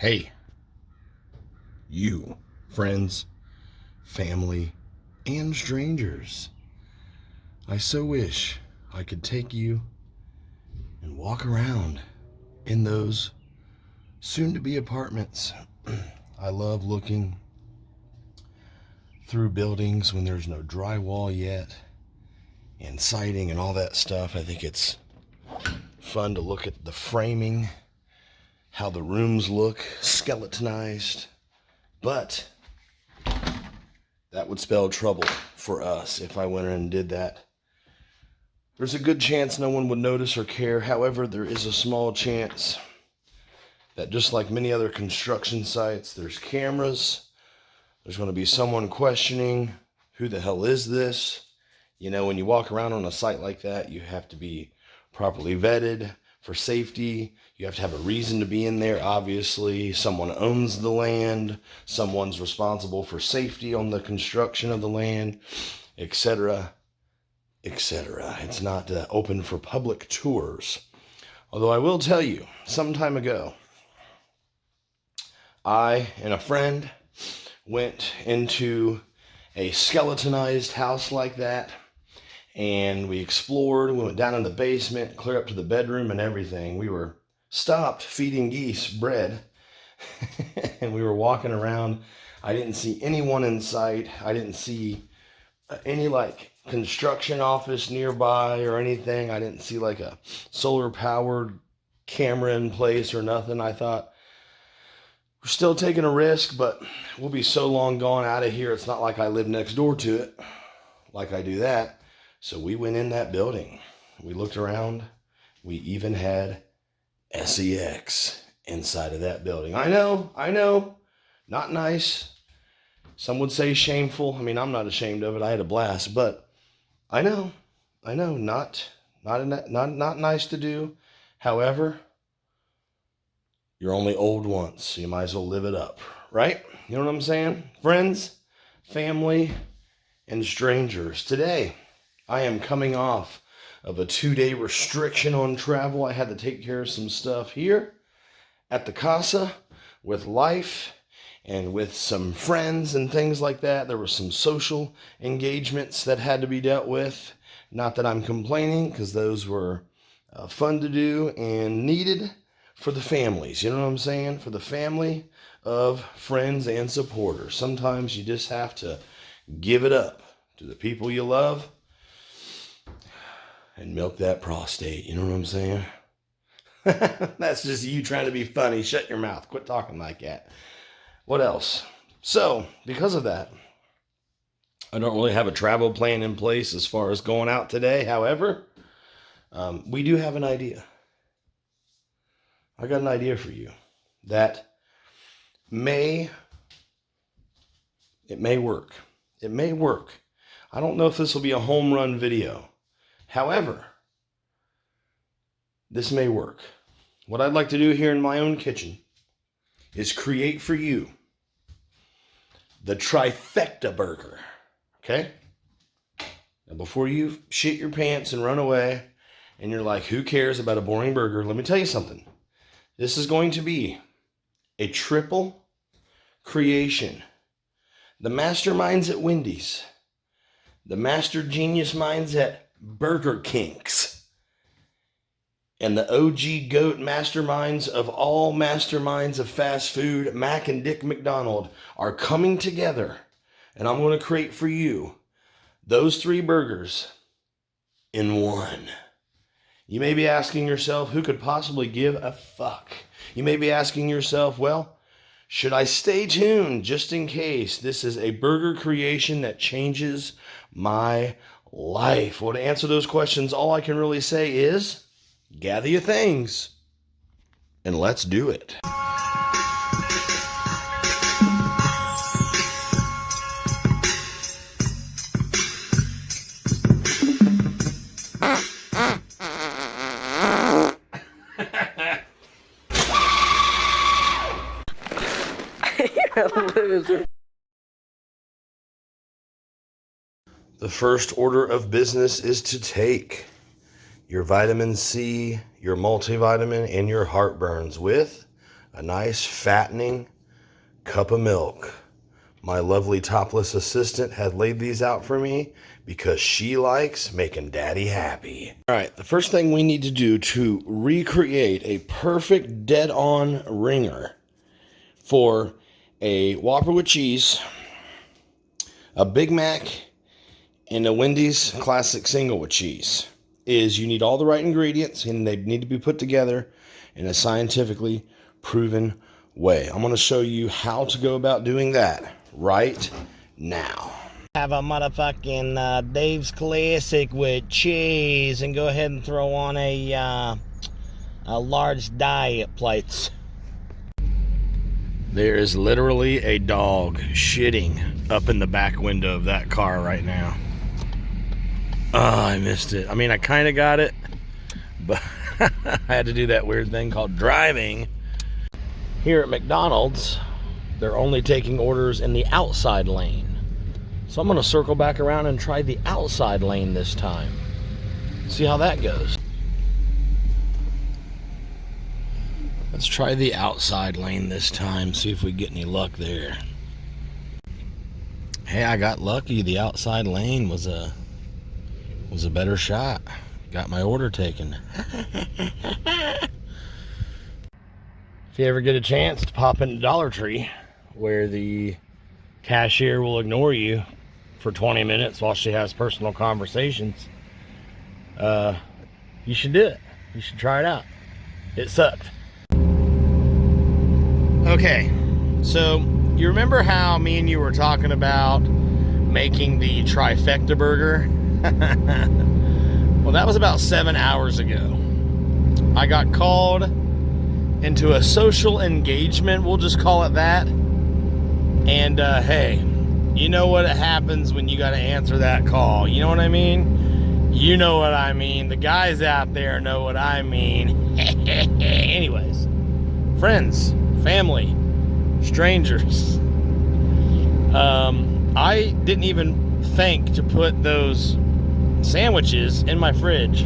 Hey, you, friends, family, and strangers. I so wish I could take you and walk around in those soon-to-be apartments. I love looking through buildings when there's no drywall yet and siding and all that stuff. I think it's fun to look at the framing, how the rooms look skeletonized, but that would spell trouble for us if I went in and did that. There's a good chance no one would notice or care. However, there is a small chance that, just like many other construction sites, there's cameras. There's going to be someone questioning, who the hell is this? You know, when you walk around on a site like that, you have to be properly vetted for safety. You have to have a reason to be in there, obviously. Someone owns the land. Someone's responsible for safety on the construction of the land, etc., etc. It's not open for public tours. Although I will tell you, some time ago, I and a friend went into a skeletonized house like that, and we explored. We went down in the basement, clear up to the bedroom and everything. We were stopped feeding geese bread, and we were walking around. I didn't see anyone in sight. I didn't see any construction office nearby or anything. I didn't see a solar powered camera in place or nothing. I thought, we're still taking a risk, but we'll be so long gone out of here. It's not like I live next door to it, like I do that. So we went in that building. We looked around. We even had SEX inside of that building. I know, not nice. Some would say shameful. I mean, I'm not ashamed of it. I had a blast, but I know, not nice to do. However, you're only old once, so you might as well live it up, right? You know what I'm saying? Friends, family, and strangers. Today, I am coming off of a 2-day restriction on travel. I had to take care of some stuff here at the casa with life and with some friends and things like that. There were some social engagements that had to be dealt with. Not that I'm complaining, because those were fun to do and needed for the families. You know what I'm saying? For the family of friends and supporters. Sometimes you just have to give it up to the people you love and milk that prostate. You know what I'm saying? That's just you trying to be funny. Shut your mouth. Quit talking like that. What else? So, because of that, I don't really have a travel plan in place as far as going out today. However, we do have an idea. I got an idea for you that may work. It may work. I don't know if this will be a home run video. However, this may work. What I'd like to do here in my own kitchen is create for you the Trifecta burger. Okay? Now, before you shit your pants and run away and you're like, who cares about a boring burger? Let me tell you something. This is going to be a triple creation. The masterminds at Wendy's, the master genius minds at Burger Kings, and the OG GOAT masterminds of all masterminds of fast food, Mac and Dick McDonald, are coming together. And I'm going to create for you those 3 burgers in one. You may be asking yourself, who could possibly give a fuck? You may be asking yourself, well, should I stay tuned just in case this is a burger creation that changes my life? Well, to answer those questions, all I can really say is, gather your things and let's do it. You're a loser. The first order of business is to take your vitamin C, your multivitamin, and your heartburns with a nice fattening cup of milk. My lovely topless assistant had laid these out for me because she likes making daddy happy. All right, the first thing we need to do to recreate a perfect dead-on ringer for a Whopper with cheese, a Big Mac, and a Wendy's classic single with cheese is you need all the right ingredients, and they need to be put together in a scientifically proven way. I'm going to show you how to go about doing that right now. Have a motherfucking Dave's Classic with cheese, and go ahead and throw on a large diet plates. There is literally a dog shitting up in the back window of that car right now. Oh, I missed it. I mean, I kind of got it, but I had to do that weird thing called driving. Here at McDonald's, they're only taking orders in the outside lane. So I'm going to circle back around and try the outside lane this time. See how that goes. Let's try the outside lane this time, see if we get any luck there. Hey, I got lucky. The outside lane was a better shot. Got my order taken. If you ever get a chance to pop into Dollar Tree, where the cashier will ignore you for 20 minutes while she has personal conversations, you should do it. You should try it out. It sucked. Okay, so you remember how me and you were talking about making the Trifecta burger? Well, that was about 7 hours ago. I got called into a social engagement, we'll just call it that. And hey, you know what happens when you got to answer that call. You know what I mean? You know what I mean. The guys out there know what I mean. Anyways, friends, family, strangers. I didn't even think to put those sandwiches in my fridge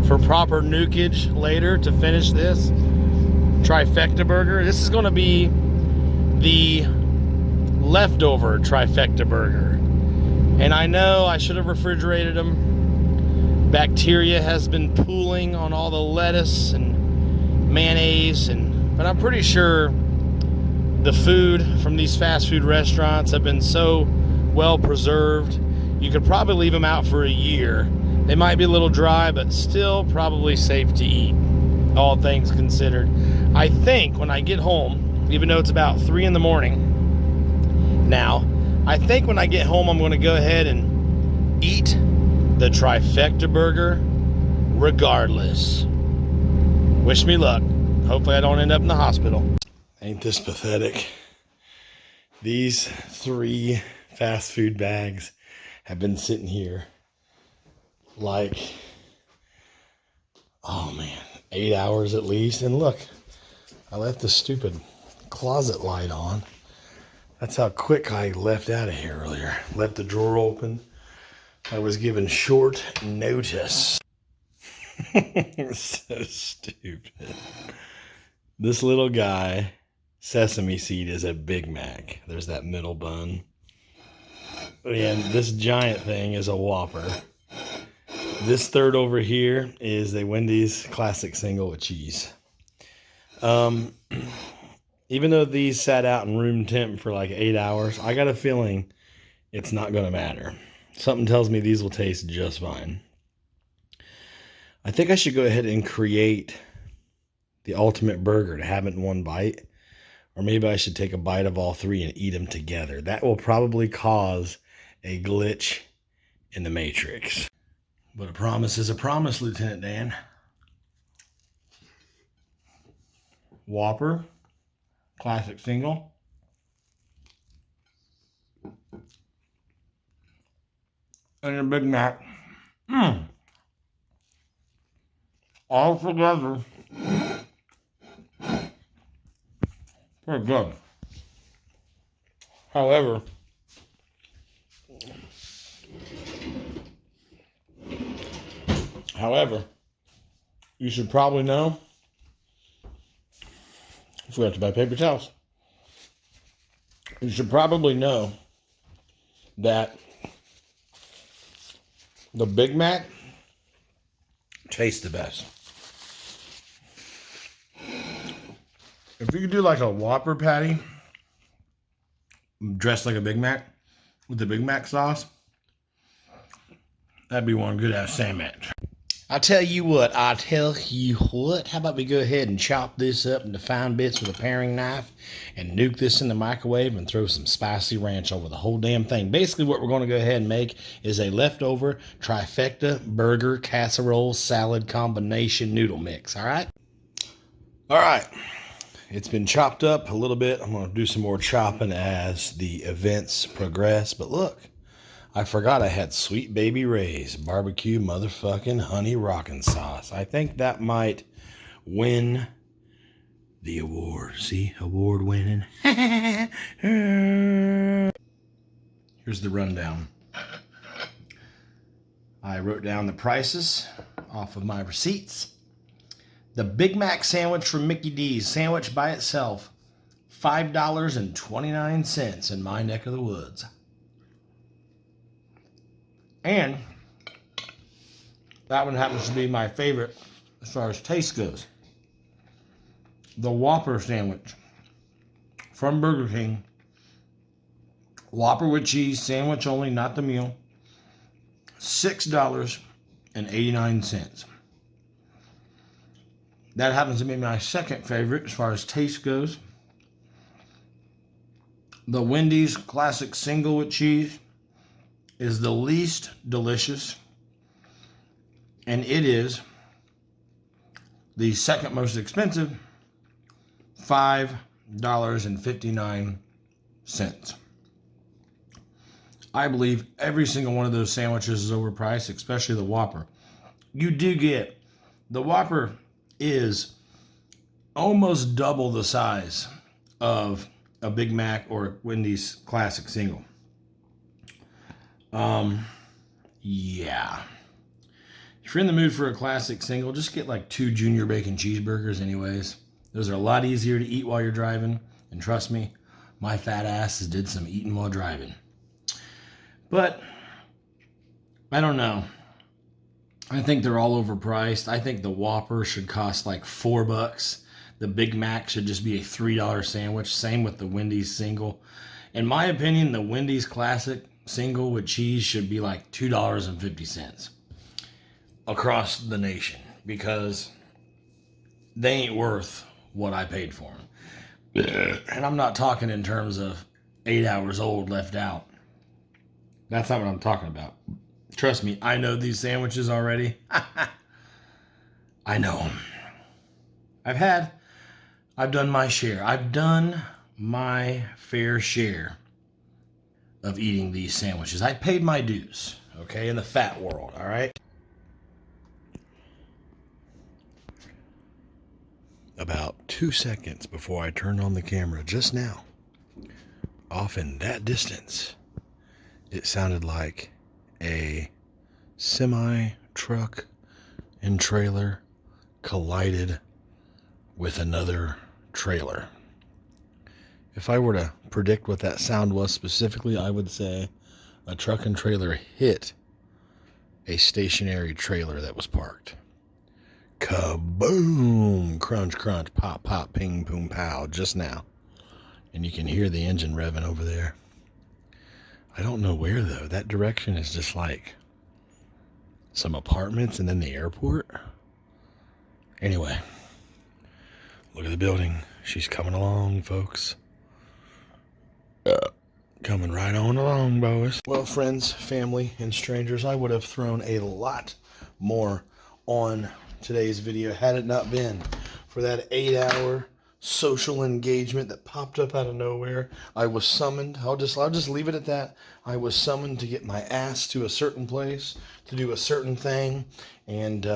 for proper nukage later to finish this Trifecta burger. This is going to be the leftover Trifecta burger. And I know I should have refrigerated them. Bacteria has been pooling on all the lettuce and mayonnaise, but I'm pretty sure the food from these fast food restaurants have been so well preserved, you could probably leave them out for a year. They might be a little dry, but still probably safe to eat, all things considered. I think when I get home, even though it's about 3 in the morning now, I think when I get home I'm going to go ahead and eat the Trifecta burger regardless. Wish me luck. Hopefully I don't end up in the hospital. Ain't this pathetic? These 3 fast food bags have been sitting here like, oh man, 8 hours at least. And look, I left the stupid closet light on. That's how quick I left out of here earlier. Left the drawer open. I was given short notice. So stupid. This little guy, sesame seed, is a Big Mac. There's that middle bun. And this giant thing is a Whopper. This third over here is a Wendy's classic single with cheese. Even though these sat out in room temp for like 8 hours, I got a feeling it's not going to matter. Something tells me these will taste just fine. I think I should go ahead and create the ultimate burger to have it in one bite. Or maybe I should take a bite of all 3 and eat them together. That will probably cause a glitch in the Matrix. But a promise is a promise, Lieutenant Dan. Whopper, classic single. And a Big Mac. All together. Pretty good. However, you should probably know Forgot to buy paper towels. You should probably know that the Big Mac tastes the best. If you could do like a Whopper patty dressed like a Big Mac with the Big Mac sauce, that'd be one good ass sandwich. How about we go ahead and chop this up into fine bits with a paring knife and nuke this in the microwave and throw some spicy ranch over the whole damn thing. Basically what we're going to go ahead and make is a leftover trifecta burger casserole salad combination noodle mix. All right. It's been chopped up a little bit. I'm going to do some more chopping as the events progress. But look, I forgot I had Sweet Baby Ray's barbecue motherfucking honey rockin' sauce. I think that might win the award. See, award winning. Here's the rundown. I wrote down the prices off of my receipts. The Big Mac sandwich from Mickey D's, sandwich by itself, $5.29 in my neck of the woods. And that one happens to be my favorite as far as taste goes. The Whopper sandwich from Burger King. Whopper with cheese, sandwich only, not the meal. $6.89. That happens to be my second favorite as far as taste goes. The Wendy's classic single with cheese is the least delicious, and it is the second most expensive, $5.59. I believe every single one of those sandwiches is overpriced, especially the Whopper. You do get, the Whopper is almost double the size of a Big Mac or a Wendy's classic single. Yeah. If you're in the mood for a classic single, just get like 2 junior bacon cheeseburgers anyways. Those are a lot easier to eat while you're driving. And trust me, my fat ass did some eating while driving. But, I don't know. I think they're all overpriced. I think the Whopper should cost like $4. The Big Mac should just be a $3 sandwich. Same with the Wendy's single. In my opinion, the Wendy's classic single with cheese should be like $2.50 across the nation, because they ain't worth what I paid for them. And I'm not talking in terms of 8 hours old left out. That's not what I'm talking about. Trust me, I know these sandwiches already. I know them. I've done my share. I've done my fair share of eating these sandwiches. I paid my dues, okay, in the fat world, all right? About 2 seconds before I turned on the camera just now, off in that distance, it sounded like a semi-truck and trailer collided with another trailer. If I were to predict what that sound was specifically, I would say a truck and trailer hit a stationary trailer that was parked. Kaboom! Crunch, crunch, pop, pop, ping, boom, pow, just now. And you can hear the engine revving over there. I don't know where, though. That direction is just like some apartments and then the airport. Anyway, look at the building. She's coming along, folks. Coming right on along, boys. Well, friends, family, and strangers, I would have thrown a lot more on today's video had it not been for that 8-hour social engagement that popped up out of nowhere. I was summoned. I'll just leave it at that. I was summoned to get my ass to a certain place to do a certain thing, and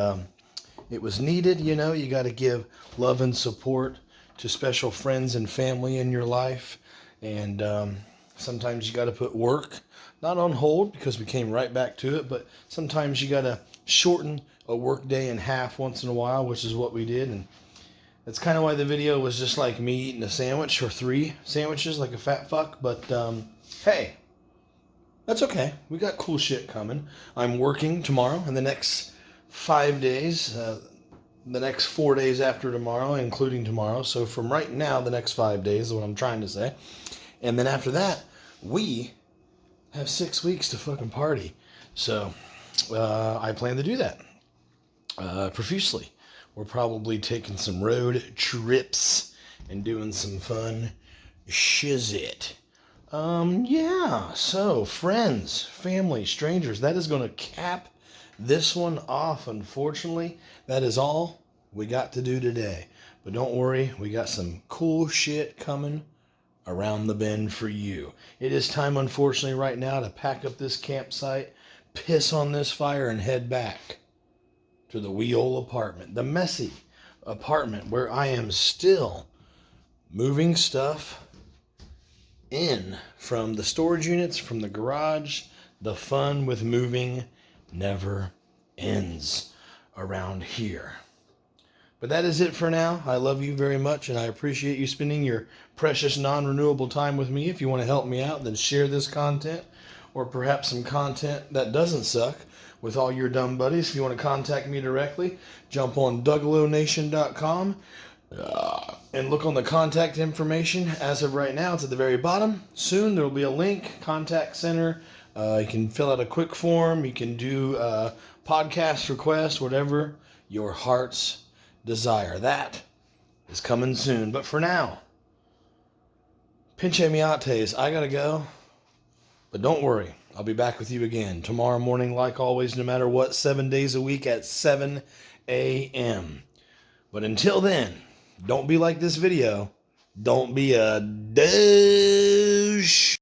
it was needed. You know, you got to give love and support to special friends and family in your life, and sometimes you got to put work not on hold because we came right back to it, but sometimes you got to shorten a work day in half once in a while, which is what we did. And That's kind of why the video was just like me eating a sandwich or 3 sandwiches like a fat fuck. But hey, that's okay. We got cool shit coming. I'm working tomorrow and the next 5 days, the next 4 days after tomorrow, including tomorrow. So from right now, the next 5 days is what I'm trying to say. And then after that, we have 6 weeks to fucking party. So I plan to do that profusely. We're probably taking some road trips and doing some fun shizit. Yeah, so friends, family, strangers, that is going to cap this one off. Unfortunately, that is all we got to do today. But don't worry, we got some cool shit coming around the bend for you. It is time, unfortunately, right now to pack up this campsite, piss on this fire, and head back to the wee old apartment, the messy apartment where I am still moving stuff in from the storage units, from the garage. The fun with moving never ends around here. But that is it for now. I love you very much, and I appreciate you spending your precious non-renewable time with me. If you want to help me out, then share this content, or perhaps some content that doesn't suck, with all your dumb buddies. If you want to contact me directly, jump on DuggaloNation.com and look on the contact information. As of right now, it's at the very bottom. Soon there will be a link, contact center. You can fill out a quick form. You can do podcast requests, whatever your heart's desire. That is coming soon. But for now, pinche miates. I gotta go. But don't worry, I'll be back with you again tomorrow morning, like always, no matter what, 7 days a week at 7 a.m. But until then, don't be like this video. Don't be a douche.